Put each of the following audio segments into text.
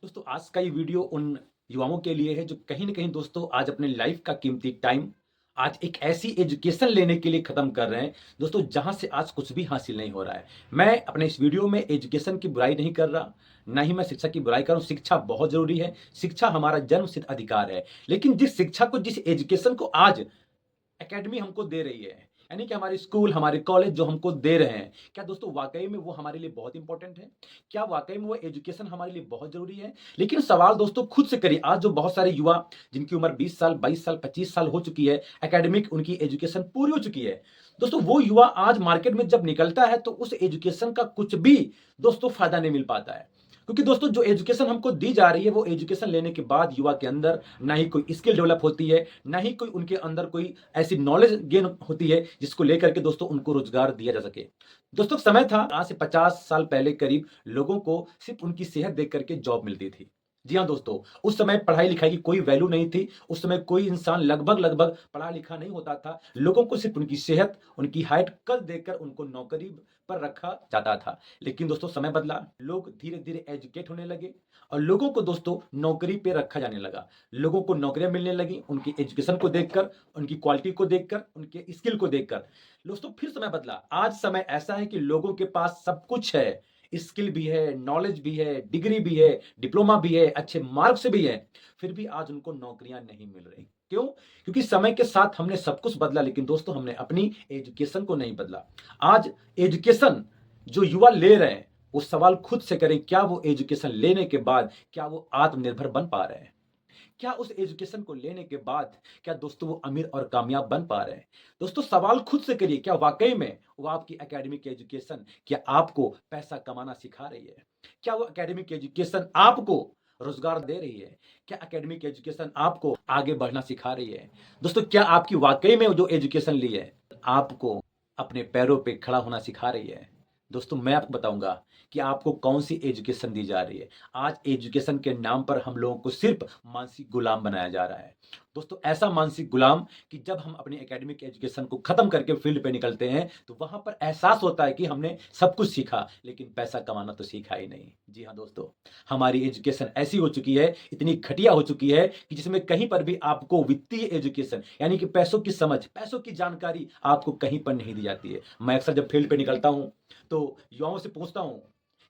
दोस्तों आज का ये वीडियो उन युवाओं के लिए है जो कहीं न कहीं दोस्तों आज अपने लाइफ का कीमती टाइम आज एक ऐसी एजुकेशन लेने के लिए ख़त्म कर रहे हैं, दोस्तों जहाँ से आज कुछ भी हासिल नहीं हो रहा है। मैं अपने इस वीडियो में एजुकेशन की बुराई नहीं कर रहा, ना ही मैं शिक्षा की बुराई कर रहा हूँ। शिक्षा बहुत ज़रूरी है, शिक्षा हमारा जन्मसिद्ध अधिकार है। लेकिन जिस शिक्षा को, जिस एजुकेशन को आज एकेडमी हमको दे रही है, यानी कि हमारे स्कूल, हमारे कॉलेज जो हमको दे रहे हैं, क्या दोस्तों वाक़ई में वो हमारे लिए बहुत इम्पोर्टेंट है? क्या वाक़ई में वो एजुकेशन हमारे लिए बहुत ज़रूरी है? लेकिन सवाल दोस्तों खुद से करिए, आज जो बहुत सारे युवा जिनकी उम्र 20 साल, 22 साल, 25 साल हो चुकी है, एकेडमिक उनकी एजुकेशन पूरी हो चुकी है। दोस्तों वो युवा आज मार्केट में जब निकलता है तो उस एजुकेशन का कुछ भी दोस्तों फ़ायदा नहीं मिल पाता है। क्योंकि दोस्तों जो एजुकेशन हमको दी जा रही है, वो एजुकेशन लेने के बाद युवा के अंदर ना ही कोई स्किल डेवलप होती है, ना ही कोई उनके अंदर कोई ऐसी नॉलेज गेन होती है जिसको लेकर के दोस्तों उनको रोजगार दिया जा सके। दोस्तों समय था आज से 50 साल पहले करीब लोगों को सिर्फ उनकी सेहत देख करके जॉब मिलती थी। जी हाँ दोस्तों, उस समय पढ़ाई लिखाई की कोई वैल्यू नहीं थी। उस समय कोई इंसान लगभग लगभग पढ़ा लिखा नहीं होता था। लोगों को सिर्फ उनकी सेहत, उनकी हाइट, कद देखकर उनको नौकरी पर रखा जाता था। लेकिन दोस्तों समय बदला, लोग धीरे धीरे एजुकेट होने लगे और लोगों को दोस्तों नौकरी पे रखा जाने लगा। लोगों को नौकरियां मिलने लगी उनकी एजुकेशन को देखकर, उनकी क्वालिटी को देखकर, उनके स्किल को देखकर। दोस्तों फिर समय बदला, आज समय ऐसा है कि लोगों के पास सब कुछ है, स्किल भी है, नॉलेज भी है, डिग्री भी है, डिप्लोमा भी है, अच्छे मार्क्स भी है, फिर भी आज उनको नौकरियां नहीं मिल रही। क्यों? क्योंकि समय के साथ हमने सब कुछ बदला, लेकिन दोस्तों हमने अपनी एजुकेशन को नहीं बदला। आज एजुकेशन जो युवा ले रहे हैं, वो सवाल खुद से करें, क्या वो एजुकेशन लेने के बाद क्या वो आत्मनिर्भर बन पा रहे हैं? क्या उस एजुकेशन को लेने के बाद क्या दोस्तों वो अमीर और कामयाब बन पा रहे हैं? दोस्तों सवाल खुद से करिए, क्या वाक़ई में वो आपकी एकेडमिक एजुकेशन क्या आपको पैसा कमाना सिखा रही है? क्या वो एकेडमिक एजुकेशन आपको रोज़गार दे रही है? क्या एकेडमिक एजुकेशन आपको आगे बढ़ना सिखा रही है? दोस्तों क्या आपकी वाक़ई में वो जो एजुकेशन ली है, आपको अपने पैरों पे खड़ा होना सिखा रही है? दोस्तों मैं आपको बताऊँगा कि आपको कौन-सी एजुकेशन दी जा रही है। आज एजुकेशन के नाम पर हम लोगों को सिर्फ मानसिक गुलाम बनाया जा रहा है। दोस्तों ऐसा मानसिक गुलाम कि जब हम अपनी एकेडमिक एजुकेशन को खत्म करके फील्ड पे निकलते हैं, तो वहाँ पर एहसास होता है कि हमने सब कुछ सीखा, लेकिन पैसा कमाना तो सीखा ही नहीं। जी हाँ दोस्तों, हमारी एजुकेशन ऐसी हो चुकी है, इतनी घटिया हो चुकी है कि जिसमें कहीं पर भी आपको वित्तीय एजुकेशन यानी कि पैसों की समझ, पैसों की जानकारी आपको कहीं पर नहीं दी जाती है। मैं अक्सर जब फील्ड पे निकलता हूँ, तो युवाओं से पूछता हूँ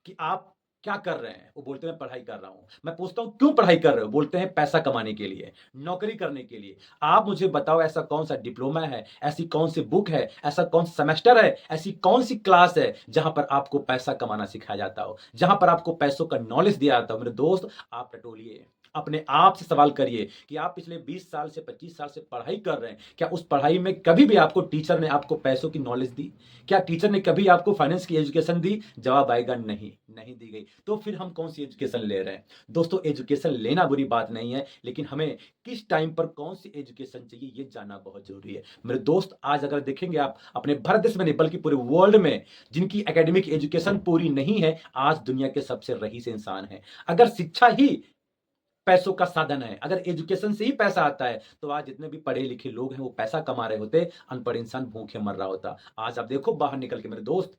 कि आप क्या कर रहे हैं? वो बोलते हैं मैं पढ़ाई कर रहा हूँ। मैं पूछता हूँ क्यों पढ़ाई कर रहे हो? बोलते हैं पैसा कमाने के लिए, नौकरी करने के लिए। आप मुझे बताओ ऐसा कौन-सा डिप्लोमा है, ऐसी कौन-सी बुक है, ऐसा कौन-सा सेमेस्टर है, ऐसी कौन-सी क्लास है जहाँ पर आपको पैसा कमाना सिखाया जाता हो, जहाँ पर आपको पैसों का नॉलेज दिया जाता हो? मेरे दोस्त आप टटोलिए, अपने आप से सवाल करिए कि आप पिछले 20 साल से 25 साल से पढ़ाई कर रहे हैं, क्या उस पढ़ाई में कभी भी आपको टीचर ने आपको पैसों की नॉलेज दी? क्या टीचर ने कभी आपको फाइनेंस की एजुकेशन दी? जवाब आएगा नहीं, नहीं दी गई। तो फिर हम कौन-सी एजुकेशन ले रहे हैं? दोस्तों एजुकेशन लेना बुरी बात नहीं है, लेकिन हमें किस टाइम पर कौन-सी एजुकेशन चाहिए ये जानना बहुत ज़रूरी है। मेरे दोस्त आज अगर देखेंगे आप अपने भारत देश में नहीं बल्कि पूरे वर्ल्ड में जिनकी एकेडमिक एजुकेशन पूरी नहीं है, आज दुनिया के सबसे रईस इंसान हैं। अगर शिक्षा ही पैसों का साधन है, अगर एजुकेशन से ही पैसा आता है, तो आज जितने भी पढ़े-लिखे लोग हैं वो पैसा कमा रहे होते, अनपढ़ इंसान भूखे मर रहा होता। आज आप देखो बाहर निकल के मेरे दोस्त,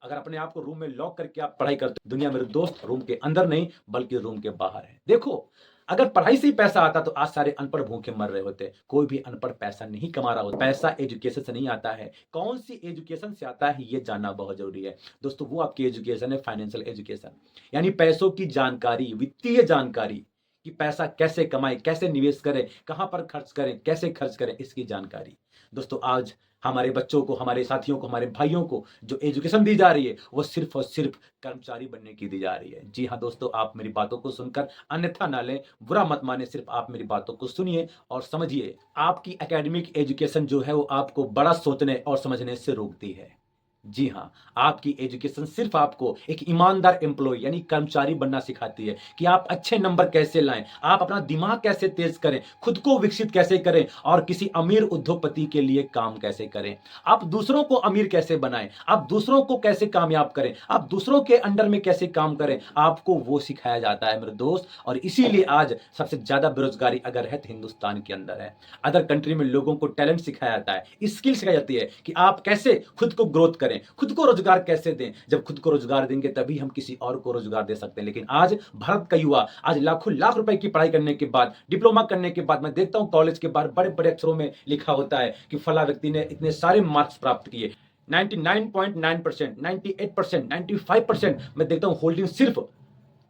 अगर अपने आप को रूम में लॉक करके आप पढ़ाई करते हो, दुनिया मेरे दोस्त रूम के अंदर नहीं बल्कि रूम के बाहर है। देखो, अगर पढ़ाई से ही पैसा आता तो आज सारे अनपढ़ भूखे मर रहे होते। कोई भी अनपढ़ पैसा नहीं कमा रहा होता। पैसा एजुकेशन से नहीं आता है। कौन-सी एजुकेशन से आता है ये जानना बहुत ज़रूरी है। दोस्तों वो आपकी एजुकेशन है फाइनेंशियल एजुकेशन, यानी पैसों की जानकारी, वित्तीय जानकारी कि पैसा कैसे कमाएँ, कैसे निवेश करें, कहाँ पर खर्च करें, कैसे खर्च करें, इसकी जानकारी। दोस्तों आज हमारे बच्चों को, हमारे साथियों को, हमारे भाइयों को जो एजुकेशन दी जा रही है, वो सिर्फ़ और सिर्फ़ कर्मचारी बनने की दी जा रही है। जी हाँ दोस्तों, आप मेरी बातों को सुनकर अन्यथा ना लें, बुरा मत मानें, सिर्फ़ आप मेरी बातों को सुनिए और समझिए। आपकी एकेडमिक एजुकेशन जो है, वो आपको बड़ा सोचने और समझने से रोकती है। जी हाँ, आपकी एजुकेशन सिर्फ़ आपको एक ईमानदार एम्प्लॉयी यानी कर्मचारी बनना सिखाती है कि आप अच्छे नंबर कैसे लाएँ, आप अपना दिमाग कैसे तेज़ करें, खुद को विकसित कैसे करें और किसी अमीर उद्योगपति के लिए काम कैसे करें। आप दूसरों को अमीर कैसे बनाएँ, आप दूसरों को कैसे कामयाब करें, आप दूसरों के अंडर में कैसे काम करें, आपको वो सिखाया जाता है मेरे दोस्त और इसीलिए आज सबसे ज़्यादा बेरोज़गारी अगर है तो हिंदुस्तान के अंदर है। अदर कंट्री में लोगों को टैलेंट सिखाया जाता है, स्किल सिखाई जाती है कि आप कैसे खुद को ग्रोथ करें। करें, खुद को रोजगार कैसे दें। जब खुद को रोजगार देंगे तभी हम किसी और को रोजगार दे सकते हैं। लेकिन आज भारत का युवा आज लाखों लाख रुपए की पढ़ाई करने के बाद, डिप्लोमा करने के बाद, मैं देखता हूं कॉलेज के बाहर बड़े बड़े अक्षरों में लिखा होता है कि फला व्यक्ति ने इतने सारे मार्क्स प्राप्त किए, 99.9%, 98%, 95%। मैं देखता हूं होल्डिंग सिर्फ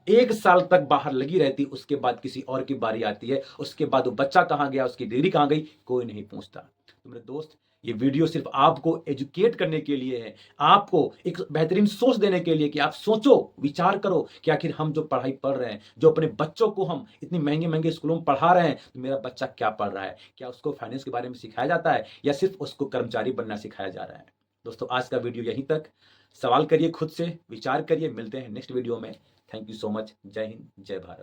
1 साल तक बाहर लगी रहती, उसके बाद किसी और की बारी आती है, उसके बाद वो बच्चा कहां गया, उसकी डिग्री कहां गई, कोई नहीं पूछता। तो मेरे दोस्त, ये वीडियो सिर्फ आपको एजुकेट करने के लिए है, आपको एक बेहतरीन सोच देने के लिए कि आप सोचो, विचार करो कि आखिर हम जो पढ़ाई पढ़ रहे हैं, जो अपने बच्चों को हम इतनी महंगे महंगे स्कूलों में पढ़ा रहे हैं, तो मेरा बच्चा क्या पढ़ रहा है, क्या उसको फाइनेंस के बारे में सिखाया जाता है या सिर्फ उसको कर्मचारी बनना सिखाया जा रहा है। दोस्तों, आज का वीडियो यहीं तक। सवाल करिए खुद से, विचार करिए, मिलते हैं नेक्स्ट वीडियो में। Thank you so much. जय हिंद, जय भारत।